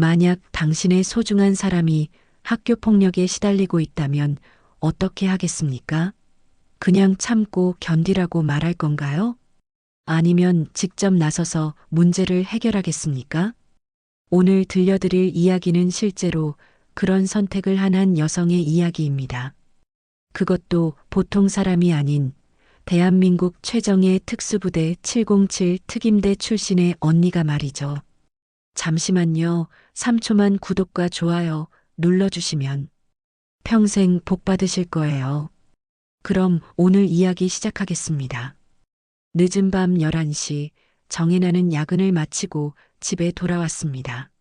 만약 당신의 소중한 사람이 학교 폭력에 시달리고 있다면 어떻게 하겠습니까? 그냥 참고 견디라고 말할 건가요? 아니면 직접 나서서 문제를 해결하겠습니까? 오늘 들려드릴 이야기는 실제로 그런 선택을 한 여성의 이야기입니다. 그것도 보통 사람이 아닌 대한민국 최정예 특수부대 707 특임대 출신의 언니가 말이죠. 잠시만요. 3초만 구독과 좋아요 눌러주시면 평생 복 받으실 거예요. 그럼 오늘 이야기 시작하겠습니다. 늦은 밤 11시 정혜나는 야근을 마치고 집에 돌아왔습니다.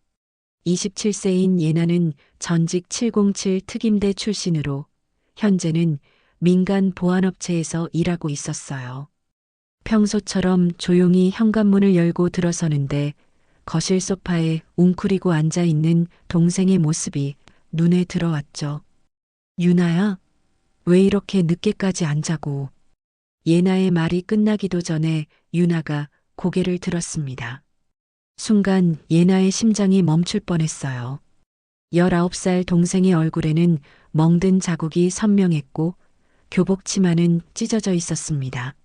27세인 예나는 전직 707 특임대 출신으로 현재는 민간 보안업체에서 일하고 있었어요. 평소처럼 조용히 현관문을 열고 들어서는데 거실 소파에 웅크리고 앉아 있는 동생의 모습이 눈에 들어왔죠. 유나야, 왜 이렇게 늦게까지 안 자고? 예나의 말이 끝나기도 전에 유나가 고개를 들었습니다. 순간 예나의 심장이 멈출 뻔했어요. 19살 동생의 얼굴에는 멍든 자국이 선명했고 교복 치마는 찢어져 있었습니다.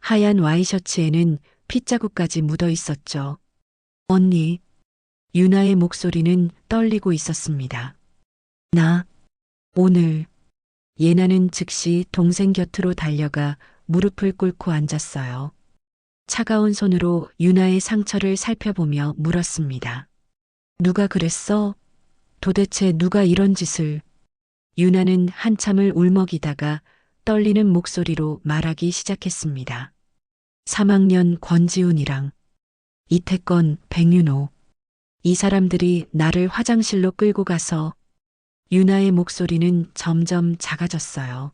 하얀 와이셔츠에는 핏자국까지 묻어 있었죠. 언니, 유나의 목소리는 떨리고 있었습니다. 나, 오늘, 예나는 즉시 동생 곁으로 달려가 무릎을 꿇고 앉았어요. 차가운 손으로 유나의 상처를 살펴보며 물었습니다. 누가 그랬어? 도대체 누가 이런 짓을? 유나는 한참을 울먹이다가 떨리는 목소리로 말하기 시작했습니다. 3학년 권지훈이랑 이태건, 백윤호. 이 사람들이 나를 화장실로 끌고 가서 유나의 목소리는 점점 작아졌어요.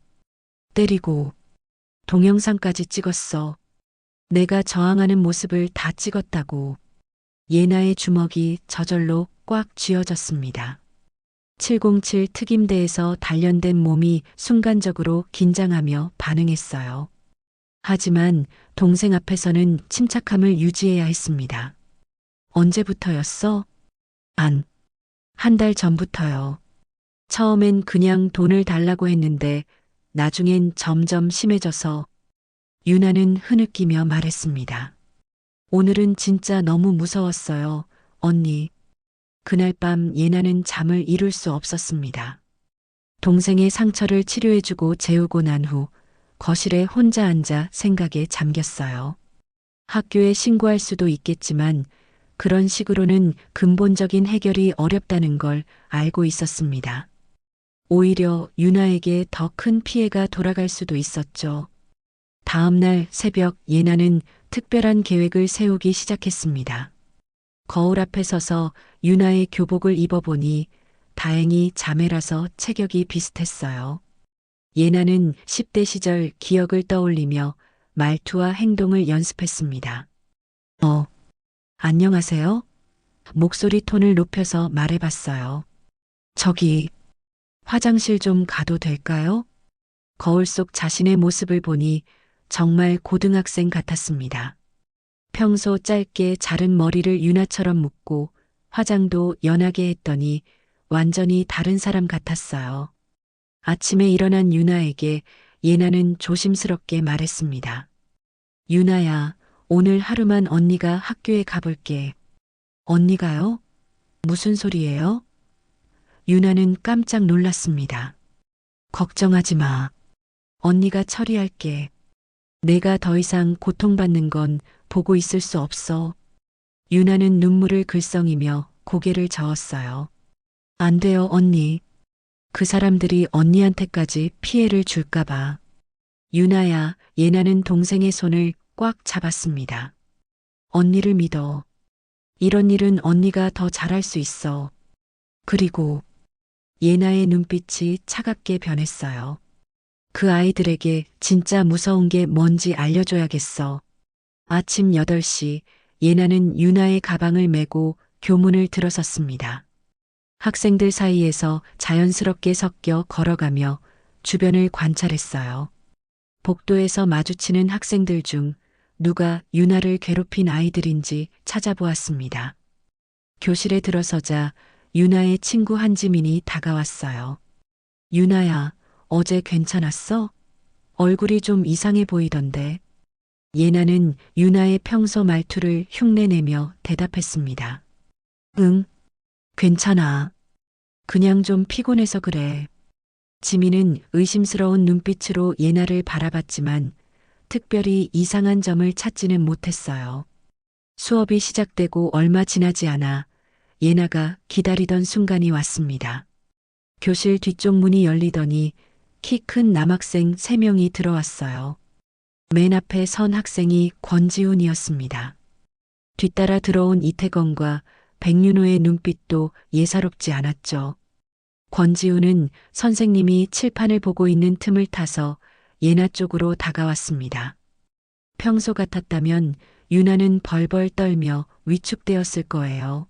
때리고 동영상까지 찍었어. 내가 저항하는 모습을 다 찍었다고. 예나의 주먹이 저절로 꽉 쥐어졌습니다. 707 특임대에서 단련된 몸이 순간적으로 긴장하며 반응했어요. 하지만 동생 앞에서는 침착함을 유지해야 했습니다. 언제부터였어? 한 달 전부터요. 처음엔 그냥 돈을 달라고 했는데 나중엔 점점 심해져서 유나는 흐느끼며 말했습니다. 오늘은 진짜 너무 무서웠어요, 언니. 그날 밤 예나는 잠을 이룰 수 없었습니다. 동생의 상처를 치료해주고 재우고 난 후 거실에 혼자 앉아 생각에 잠겼어요. 학교에 신고할 수도 있겠지만 그런 식으로는 근본적인 해결이 어렵다는 걸 알고 있었습니다. 오히려 유나에게 더 큰 피해가 돌아갈 수도 있었죠. 다음 날 새벽 예나는 특별한 계획을 세우기 시작했습니다. 거울 앞에 서서 유나의 교복을 입어보니 다행히 자매라서 체격이 비슷했어요. 예나는 10대 시절 기억을 떠올리며 말투와 행동을 연습했습니다. 안녕하세요? 목소리 톤을 높여서 말해봤어요. 저기, 화장실 좀 가도 될까요? 거울 속 자신의 모습을 보니 정말 고등학생 같았습니다. 평소 짧게 자른 머리를 유나처럼 묶고 화장도 연하게 했더니 완전히 다른 사람 같았어요. 아침에 일어난 유나에게 예나는 조심스럽게 말했습니다. 유나야, 오늘 하루만 언니가 학교에 가볼게. 언니가요? 무슨 소리예요? 유나는 깜짝 놀랐습니다. 걱정하지 마. 언니가 처리할게. 내가 더 이상 고통받는 건 보고 있을 수 없어. 유나는 눈물을 글썽이며 고개를 저었어요. 안 돼요, 언니. 그 사람들이 언니한테까지 피해를 줄까봐. 유나야, 예나는 동생의 손을 꽉 잡았습니다. 언니를 믿어. 이런 일은 언니가 더 잘할 수 있어. 그리고 예나의 눈빛이 차갑게 변했어요. 그 아이들에게 진짜 무서운 게 뭔지 알려줘야겠어. 아침 8시 예나는 유나의 가방을 메고 교문을 들어섰습니다. 학생들 사이에서 자연스럽게 섞여 걸어가며 주변을 관찰했어요. 복도에서 마주치는 학생들 중 누가 유나를 괴롭힌 아이들인지 찾아보았습니다. 교실에 들어서자 유나의 친구 한지민이 다가왔어요. 유나야, 어제 괜찮았어? 얼굴이 좀 이상해 보이던데. 예나는 유나의 평소 말투를 흉내내며 대답했습니다. 응, 괜찮아. 그냥 좀 피곤해서 그래. 지민은 의심스러운 눈빛으로 예나를 바라봤지만 특별히 이상한 점을 찾지는 못했어요. 수업이 시작되고 얼마 지나지 않아 예나가 기다리던 순간이 왔습니다. 교실 뒤쪽 문이 열리더니 키 큰 남학생 3명이 들어왔어요. 맨 앞에 선 학생이 권지훈이었습니다. 뒤따라 들어온 이태건과 백윤호의 눈빛도 예사롭지 않았죠. 권지훈은 선생님이 칠판을 보고 있는 틈을 타서 예나 쪽으로 다가왔습니다. 평소 같았다면 유나는 벌벌 떨며 위축되었을 거예요.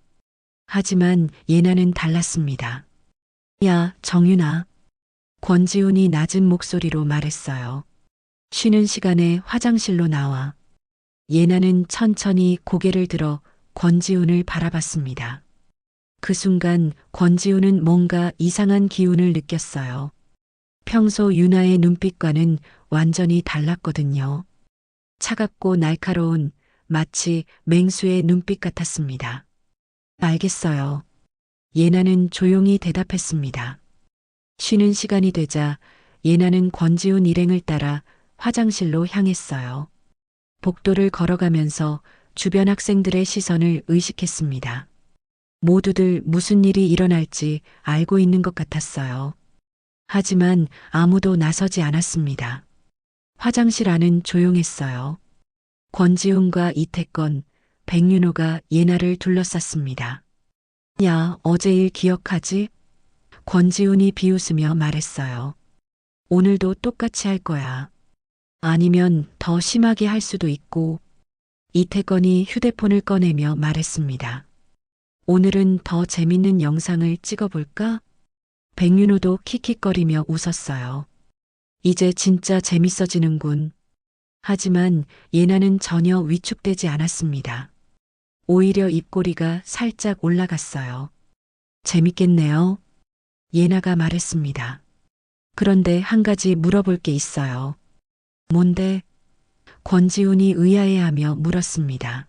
하지만 예나는 달랐습니다. 야, 정윤아. 권지훈이 낮은 목소리로 말했어요. 쉬는 시간에 화장실로 나와. 예나는 천천히 고개를 들어 권지훈을 바라봤습니다. 그 순간 권지훈은 뭔가 이상한 기운을 느꼈어요. 평소 유나의 눈빛과는 완전히 달랐거든요. 차갑고 날카로운 마치 맹수의 눈빛 같았습니다. 알겠어요. 예나는 조용히 대답했습니다. 쉬는 시간이 되자 예나는 권지훈 일행을 따라 화장실로 향했어요. 복도를 걸어가면서 주변 학생들의 시선을 의식했습니다. 모두들 무슨 일이 일어날지 알고 있는 것 같았어요. 하지만 아무도 나서지 않았습니다. 화장실 안은 조용했어요. 권지훈과 이태건, 백윤호가 예나를 둘러쌌습니다. 야, 어제 일 기억하지? 권지훈이 비웃으며 말했어요. 오늘도 똑같이 할 거야. 아니면 더 심하게 할 수도 있고. 이태건이 휴대폰을 꺼내며 말했습니다. 오늘은 더 재밌는 영상을 찍어볼까? 백윤호도 킥킥거리며 웃었어요. 이제 진짜 재밌어지는군. 하지만 예나는 전혀 위축되지 않았습니다. 오히려 입꼬리가 살짝 올라갔어요. 재밌겠네요. 예나가 말했습니다. 그런데 한 가지 물어볼 게 있어요. 뭔데? 권지훈이 의아해하며 물었습니다.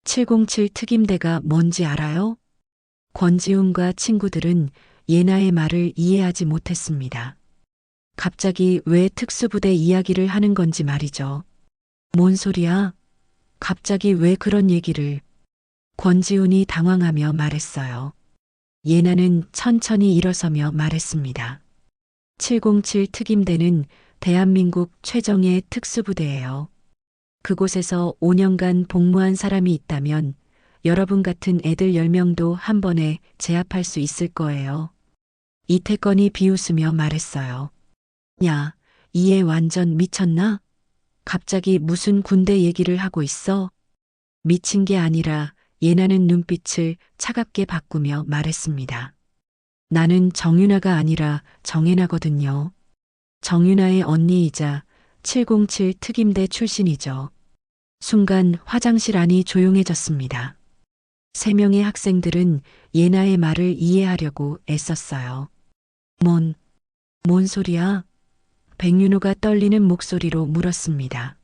707 특임대가 뭔지 알아요? 권지훈과 친구들은 예나의 말을 이해하지 못했습니다. 갑자기 왜 특수부대 이야기를 하는 건지 말이죠. 뭔 소리야? 갑자기 왜 그런 얘기를? 권지훈이 당황하며 말했어요. 예나는 천천히 일어서며 말했습니다. 707 특임대는 대한민국 최정예 특수부대예요. 그곳에서 5년간 복무한 사람이 있다면 여러분 같은 애들 10명도 한 번에 제압할 수 있을 거예요. 이태건이 비웃으며 말했어요. 야, 이 애 완전 미쳤나? 갑자기 무슨 군대 얘기를 하고 있어? 미친 게 아니라 예나는 눈빛을 차갑게 바꾸며 말했습니다. 나는 정윤아가 아니라 정혜나거든요. 정윤아의 언니이자 707 특임대 출신이죠. 순간 화장실 안이 조용해졌습니다. 3명의 학생들은 예나의 말을 이해하려고 애썼어요. 뭔 소리야? 백윤호가 떨리는 목소리로 물었습니다.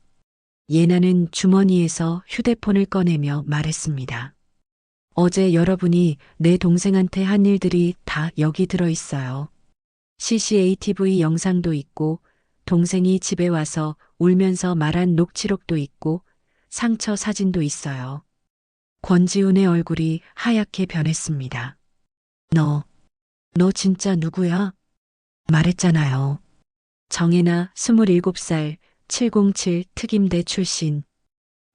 예나는 주머니에서 휴대폰을 꺼내며 말했습니다. 어제 여러분이 내 동생한테 한 일들이 다 여기 들어있어요. CCTV 영상도 있고 동생이 집에 와서 울면서 말한 녹취록도 있고 상처 사진도 있어요. 권지훈의 얼굴이 하얗게 변했습니다. 너 진짜 누구야? 말했잖아요. 정혜나 27살 707 특임대 출신.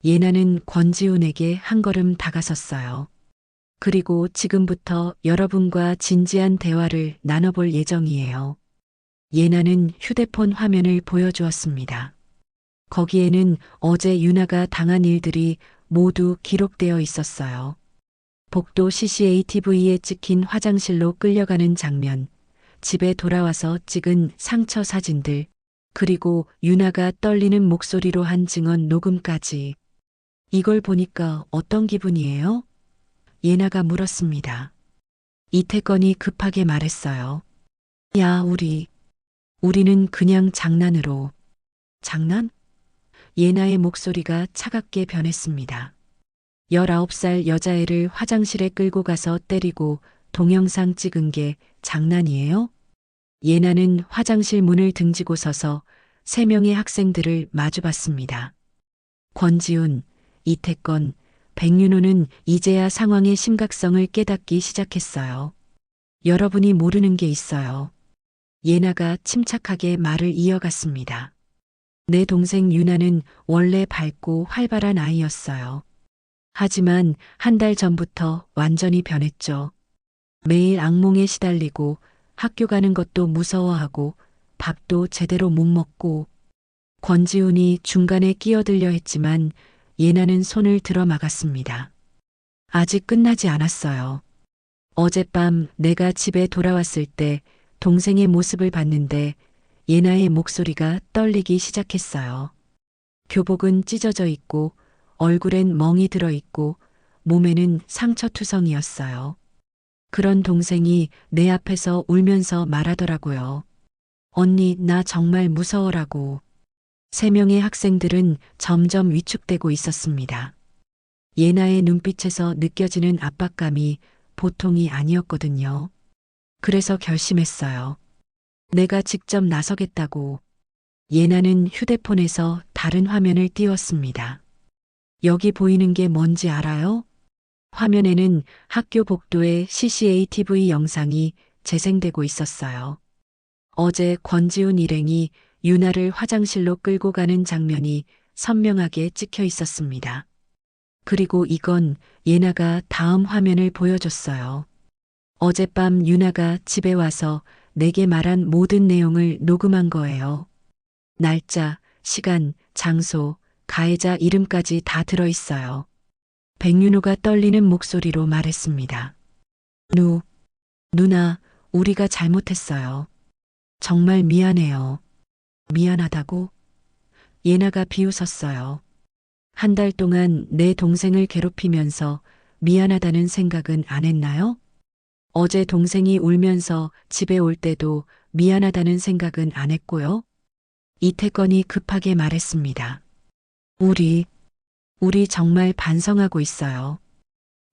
예나는 권지훈에게 한 걸음 다가섰어요. 그리고 지금부터 여러분과 진지한 대화를 나눠볼 예정이에요. 예나는 휴대폰 화면을 보여주었습니다. 거기에는 어제 유나가 당한 일들이 모두 기록되어 있었어요. 복도 CCTV에 찍힌 화장실로 끌려가는 장면, 집에 돌아와서 찍은 상처 사진들, 그리고 유나가 떨리는 목소리로 한 증언 녹음까지. 이걸 보니까 어떤 기분이에요? 예나가 물었습니다. 이태건이 급하게 말했어요. 야, 우리는 그냥 장난으로. 장난? 예나의 목소리가 차갑게 변했습니다. 19살 여자애를 화장실에 끌고 가서 때리고 동영상 찍은 게 장난이에요? 예나는 화장실 문을 등지고 서서 3명의 학생들을 마주봤습니다. 권지훈, 이태건, 백윤호는 이제야 상황의 심각성을 깨닫기 시작했어요. 여러분이 모르는 게 있어요. 예나가 침착하게 말을 이어갔습니다. 내 동생 유나는 원래 밝고 활발한 아이였어요. 하지만 1달 전부터 완전히 변했죠. 매일 악몽에 시달리고 학교 가는 것도 무서워하고 밥도 제대로 못 먹고. 권지훈이 중간에 끼어들려 했지만 예나는 손을 들어 막았습니다. 아직 끝나지 않았어요. 어젯밤 내가 집에 돌아왔을 때 동생의 모습을 봤는데 예나의 목소리가 떨리기 시작했어요. 교복은 찢어져 있고 얼굴엔 멍이 들어 있고 몸에는 상처투성이었어요. 그런 동생이 내 앞에서 울면서 말하더라고요. 언니, 나 정말 무서워라고. 3명의 학생들은 점점 위축되고 있었습니다. 예나의 눈빛에서 느껴지는 압박감이 보통이 아니었거든요. 그래서 결심했어요. 내가 직접 나서겠다고. 예나는 휴대폰에서 다른 화면을 띄웠습니다. 여기 보이는 게 뭔지 알아요? 화면에는 학교 복도의 CCTV 영상이 재생되고 있었어요. 어제 권지훈 일행이 유나를 화장실로 끌고 가는 장면이 선명하게 찍혀 있었습니다. 그리고 이건 예나가 다음 화면을 보여줬어요. 어젯밤 유나가 집에 와서 내게 말한 모든 내용을 녹음한 거예요. 날짜, 시간, 장소, 가해자 이름까지 다 들어있어요. 백윤호가 떨리는 목소리로 말했습니다. 누나, 우리가 잘못했어요. 정말 미안해요. 미안하다고? 예나가 비웃었어요. 1달 동안 내 동생을 괴롭히면서 미안하다는 생각은 안 했나요? 어제 동생이 울면서 집에 올 때도 미안하다는 생각은 안 했고요. 이태건이 급하게 말했습니다. 우리 정말 반성하고 있어요.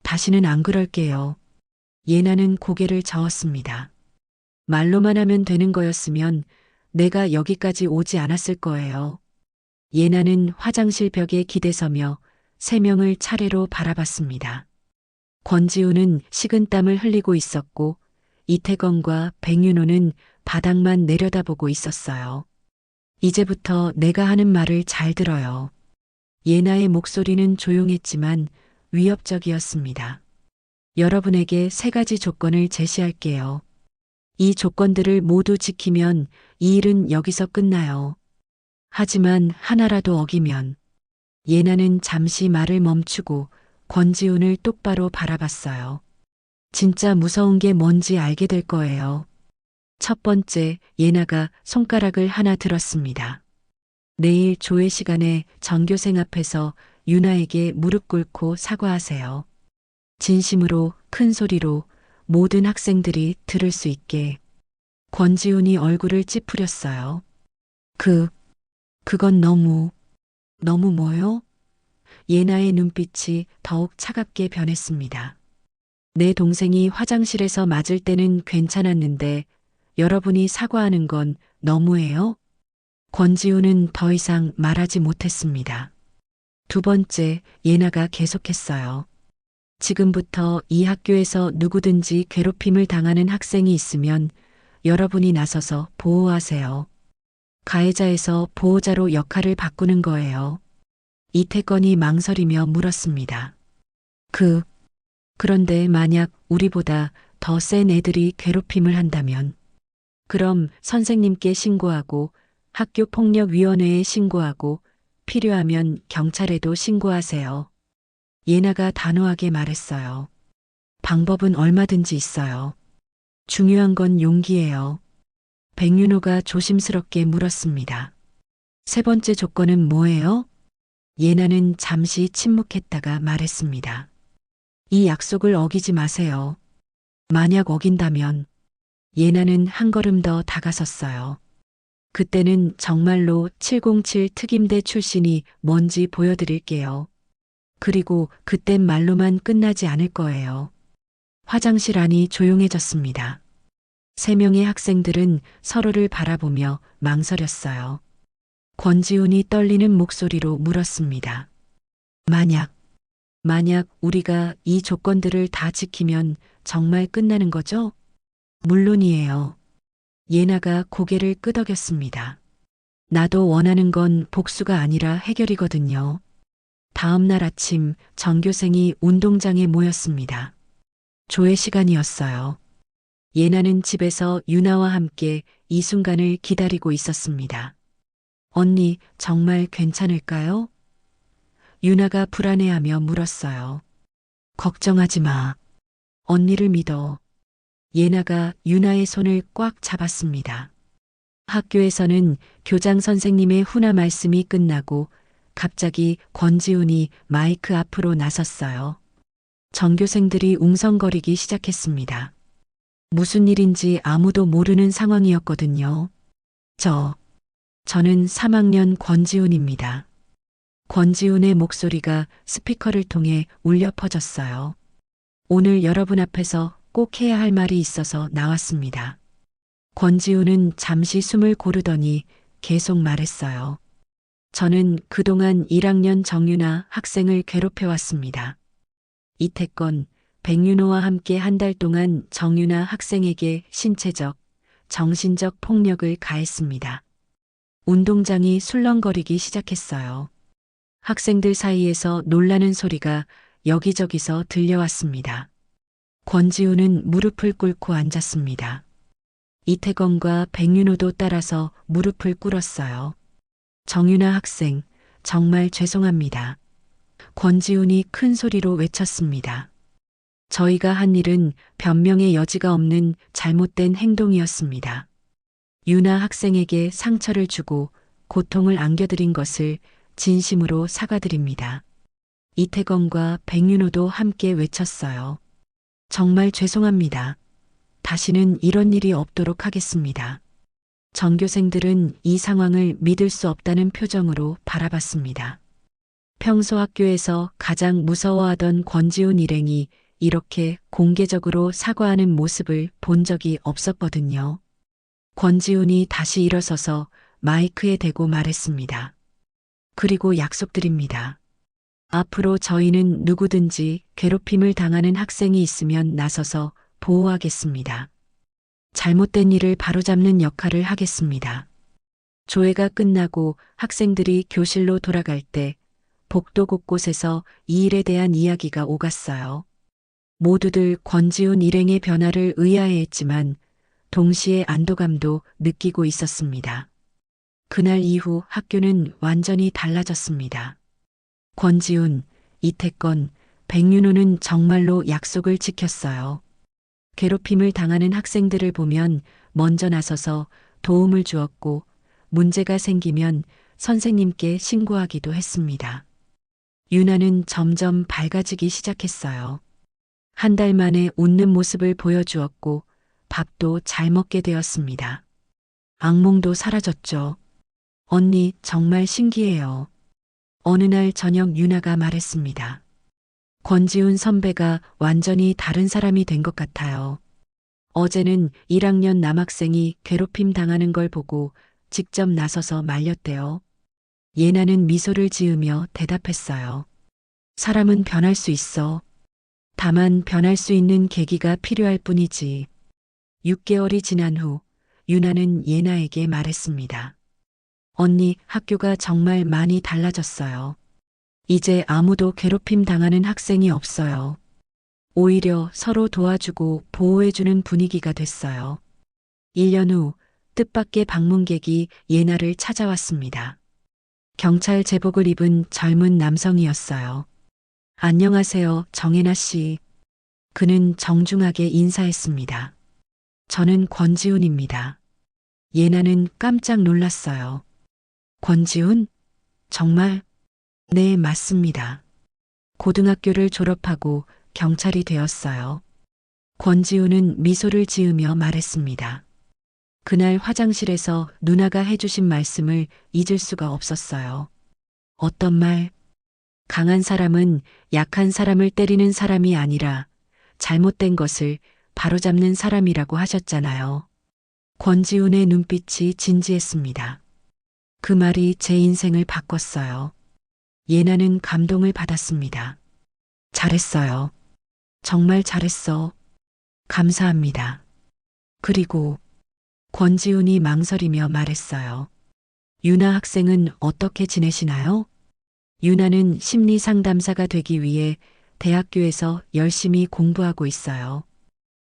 다시는 안 그럴게요. 예나는 고개를 저었습니다. 말로만 하면 되는 거였으면 내가 여기까지 오지 않았을 거예요. 예나는 화장실 벽에 기대서며 3명을 차례로 바라봤습니다. 권지훈은 식은땀을 흘리고 있었고 이태건과 백윤호는 바닥만 내려다보고 있었어요. 이제부터 내가 하는 말을 잘 들어요. 예나의 목소리는 조용했지만 위협적이었습니다. 여러분에게 3가지 조건을 제시할게요. 이 조건들을 모두 지키면 이 일은 여기서 끝나요. 하지만 하나라도 어기면. 예나는 잠시 말을 멈추고 권지훈을 똑바로 바라봤어요. 진짜 무서운 게 뭔지 알게 될 거예요. 첫 번째, 예나가 손가락을 하나 들었습니다. 내일 조회 시간에 전교생 앞에서 유나에게 무릎 꿇고 사과하세요. 진심으로 큰 소리로 모든 학생들이 들을 수 있게. 권지훈이 얼굴을 찌푸렸어요. 그건 너무 뭐요? 예나의 눈빛이 더욱 차갑게 변했습니다. 내 동생이 화장실에서 맞을 때는 괜찮았는데 여러분이 사과하는 건 너무해요? 권지훈은 더 이상 말하지 못했습니다. 두 번째, 예나가 계속했어요. 지금부터 이 학교에서 누구든지 괴롭힘을 당하는 학생이 있으면 여러분이 나서서 보호하세요. 가해자에서 보호자로 역할을 바꾸는 거예요. 이태건이 망설이며 물었습니다. 그런데 만약 우리보다 더 센 애들이 괴롭힘을 한다면, 그럼 선생님께 신고하고 학교폭력위원회에 신고하고 필요하면 경찰에도 신고하세요. 예나가 단호하게 말했어요. 방법은 얼마든지 있어요. 중요한 건 용기예요. 백윤호가 조심스럽게 물었습니다. 3번째 조건은 뭐예요? 예나는 잠시 침묵했다가 말했습니다. 이 약속을 어기지 마세요. 만약 어긴다면 예나는 한 걸음 더 다가섰어요. 그때는 정말로 707 특임대 출신이 뭔지 보여드릴게요. 그리고 그땐 말로만 끝나지 않을 거예요. 화장실 안이 조용해졌습니다. 세 명의 학생들은 서로를 바라보며 망설였어요. 권지훈이 떨리는 목소리로 물었습니다. 만약 우리가 이 조건들을 다 지키면 정말 끝나는 거죠? 물론이에요. 예나가 고개를 끄덕였습니다. 나도 원하는 건 복수가 아니라 해결이거든요. 다음 날 아침 전교생이 운동장에 모였습니다. 조회 시간이었어요. 예나는 집에서 유나와 함께 이 순간을 기다리고 있었습니다. 언니, 정말 괜찮을까요? 유나가 불안해하며 물었어요. 걱정하지 마. 언니를 믿어. 예나가 유나의 손을 꽉 잡았습니다. 학교에서는 교장 선생님의 훈화 말씀이 끝나고 갑자기 권지훈이 마이크 앞으로 나섰어요. 전교생들이 웅성거리기 시작했습니다. 무슨 일인지 아무도 모르는 상황이었거든요. 저는 3학년 권지훈입니다. 권지훈의 목소리가 스피커를 통해 울려 퍼졌어요. 오늘 여러분 앞에서 꼭 해야 할 말이 있어서 나왔습니다. 권지훈은 잠시 숨을 고르더니 계속 말했어요. 저는 그동안 1학년 정유나 학생을 괴롭혀왔습니다. 이태건, 백윤호와 함께 한 달 동안 정유나 학생에게 신체적, 정신적 폭력을 가했습니다. 운동장이 술렁거리기 시작했어요. 학생들 사이에서 놀라는 소리가 여기저기서 들려왔습니다. 권지훈은 무릎을 꿇고 앉았습니다. 이태건과 백윤호도 따라서 무릎을 꿇었어요. 정유나 학생, 정말 죄송합니다. 권지훈이 큰 소리로 외쳤습니다. 저희가 한 일은 변명의 여지가 없는 잘못된 행동이었습니다. 유나 학생에게 상처를 주고 고통을 안겨드린 것을 진심으로 사과드립니다. 이태건과 백윤호도 함께 외쳤어요. 정말 죄송합니다. 다시는 이런 일이 없도록 하겠습니다. 전교생들은 이 상황을 믿을 수 없다는 표정으로 바라봤습니다. 평소 학교에서 가장 무서워하던 권지훈 일행이 이렇게 공개적으로 사과하는 모습을 본 적이 없었거든요. 권지훈이 다시 일어서서 마이크에 대고 말했습니다. 그리고 약속드립니다. 앞으로 저희는 누구든지 괴롭힘을 당하는 학생이 있으면 나서서 보호하겠습니다. 잘못된 일을 바로잡는 역할을 하겠습니다. 조회가 끝나고 학생들이 교실로 돌아갈 때 복도 곳곳에서 이 일에 대한 이야기가 오갔어요. 모두들 권지훈 일행의 변화를 의아해했지만 동시에 안도감도 느끼고 있었습니다. 그날 이후 학교는 완전히 달라졌습니다. 권지훈, 이태건, 백윤호는 정말로 약속을 지켰어요. 괴롭힘을 당하는 학생들을 보면 먼저 나서서 도움을 주었고 문제가 생기면 선생님께 신고하기도 했습니다. 유나는 점점 밝아지기 시작했어요. 한 달 만에 웃는 모습을 보여주었고 밥도 잘 먹게 되었습니다. 악몽도 사라졌죠. 언니, 정말 신기해요. 어느 날 저녁 유나가 말했습니다. 권지훈 선배가 완전히 다른 사람이 된 것 같아요. 어제는 1학년 남학생이 괴롭힘 당하는 걸 보고 직접 나서서 말렸대요. 예나는 미소를 지으며 대답했어요. 사람은 변할 수 있어. 다만 변할 수 있는 계기가 필요할 뿐이지. 6개월이 지난 후 유나는 예나에게 말했습니다. 언니, 학교가 정말 많이 달라졌어요. 이제 아무도 괴롭힘 당하는 학생이 없어요. 오히려 서로 도와주고 보호해주는 분위기가 됐어요. 1년 후 뜻밖의 방문객이 예나를 찾아왔습니다. 경찰 제복을 입은 젊은 남성이었어요. 안녕하세요, 정혜나 씨. 그는 정중하게 인사했습니다. 저는 권지훈입니다. 예나는 깜짝 놀랐어요. 권지훈? 정말? 네, 맞습니다. 고등학교를 졸업하고 경찰이 되었어요. 권지우는 미소를 지으며 말했습니다. 그날 화장실에서 누나가 해주신 말씀을 잊을 수가 없었어요. 어떤 말? 강한 사람은 약한 사람을 때리는 사람이 아니라 잘못된 것을 바로잡는 사람이라고 하셨잖아요. 권지훈의 눈빛이 진지했습니다. 그 말이 제 인생을 바꿨어요. 예나는 감동을 받았습니다. 잘했어요. 정말 잘했어. 감사합니다. 그리고 권지훈이 망설이며 말했어요. 유나 학생은 어떻게 지내시나요? 유나는 심리 상담사가 되기 위해 대학교에서 열심히 공부하고 있어요.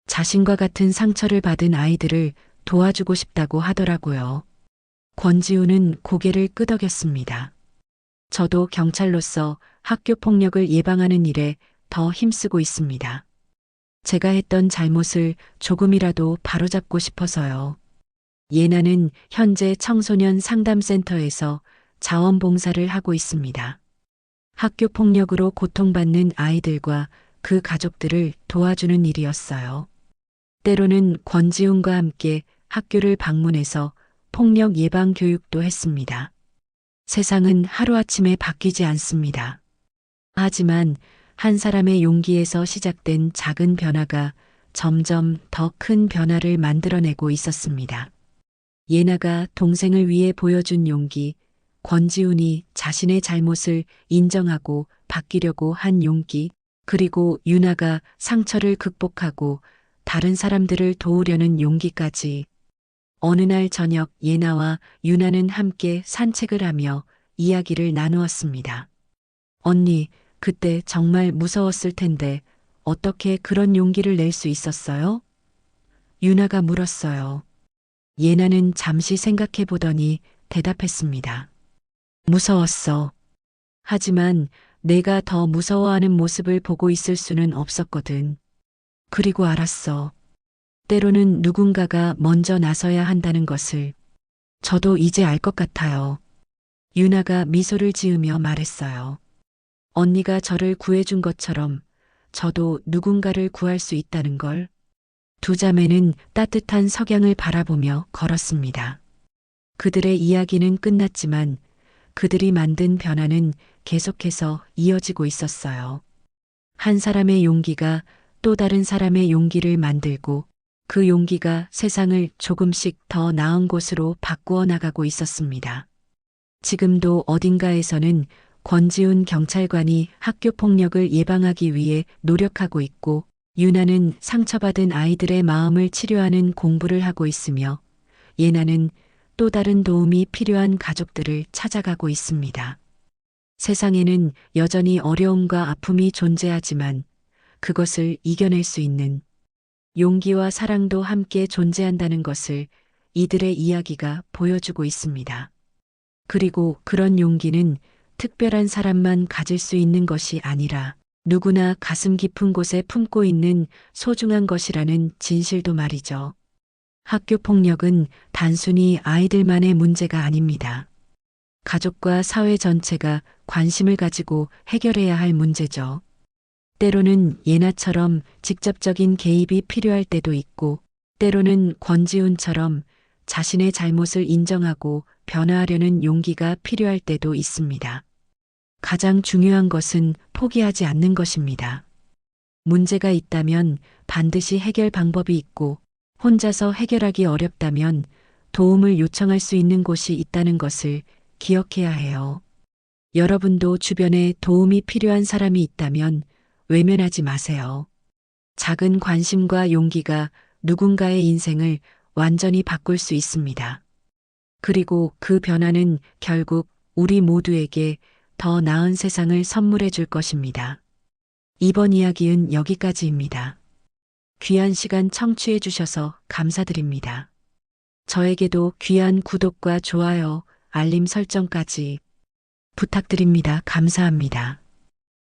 자신과 같은 상처를 받은 아이들을 도와주고 싶다고 하더라고요. 권지우는 고개를 끄덕였습니다. 저도 경찰로서 학교 폭력을 예방하는 일에 더 힘쓰고 있습니다. 제가 했던 잘못을 조금이라도 바로잡고 싶어서요. 예나는 현재 청소년 상담센터에서 자원봉사를 하고 있습니다. 학교 폭력으로 고통받는 아이들과 그 가족들을 도와주는 일이었어요. 때로는 권지훈과 함께 학교를 방문해서 폭력 예방 교육도 했습니다. 세상은 하루아침에 바뀌지 않습니다. 하지만 한 사람의 용기에서 시작된 작은 변화가 점점 더 큰 변화를 만들어내고 있었습니다. 예나가 동생을 위해 보여준 용기, 권지훈이 자신의 잘못을 인정하고 바뀌려고 한 용기, 그리고 유나가 상처를 극복하고 다른 사람들을 도우려는 용기까지. 어느 날 저녁 예나와 유나는 함께 산책을 하며 이야기를 나누었습니다. 언니, 그때 정말 무서웠을 텐데 어떻게 그런 용기를 낼 수 있었어요? 유나가 물었어요. 예나는 잠시 생각해 보더니 대답했습니다. 무서웠어. 하지만 내가 더 무서워하는 모습을 보고 있을 수는 없었거든. 그리고 알았어. 때로는 누군가가 먼저 나서야 한다는 것을. 저도 이제 알 것 같아요. 유나가 미소를 지으며 말했어요. 언니가 저를 구해준 것처럼 저도 누군가를 구할 수 있다는 걸. 두 자매는 따뜻한 석양을 바라보며 걸었습니다. 그들의 이야기는 끝났지만 그들이 만든 변화는 계속해서 이어지고 있었어요. 한 사람의 용기가 또 다른 사람의 용기를 만들고 그 용기가 세상을 조금씩 더 나은 곳으로 바꾸어 나가고 있었습니다. 지금도 어딘가에서는 권지훈 경찰관이 학교 폭력을 예방하기 위해 노력하고 있고 유나는 상처받은 아이들의 마음을 치료하는 공부를 하고 있으며 예나는 또 다른 도움이 필요한 가족들을 찾아가고 있습니다. 세상에는 여전히 어려움과 아픔이 존재하지만 그것을 이겨낼 수 있는 용기와 사랑도 함께 존재한다는 것을 이들의 이야기가 보여주고 있습니다. 그리고 그런 용기는 특별한 사람만 가질 수 있는 것이 아니라 누구나 가슴 깊은 곳에 품고 있는 소중한 것이라는 진실도 말이죠. 학교 폭력은 단순히 아이들만의 문제가 아닙니다. 가족과 사회 전체가 관심을 가지고 해결해야 할 문제죠. 때로는 예나처럼 직접적인 개입이 필요할 때도 있고, 때로는 권지훈처럼 자신의 잘못을 인정하고 변화하려는 용기가 필요할 때도 있습니다. 가장 중요한 것은 포기하지 않는 것입니다. 문제가 있다면 반드시 해결 방법이 있고, 혼자서 해결하기 어렵다면 도움을 요청할 수 있는 곳이 있다는 것을 기억해야 해요. 여러분도 주변에 도움이 필요한 사람이 있다면 외면하지 마세요. 작은 관심과 용기가 누군가의 인생을 완전히 바꿀 수 있습니다. 그리고 그 변화는 결국 우리 모두에게 더 나은 세상을 선물해 줄 것입니다. 이번 이야기는 여기까지입니다. 귀한 시간 청취해 주셔서 감사드립니다. 저에게도 귀한 구독과 좋아요, 알림 설정까지 부탁드립니다. 감사합니다.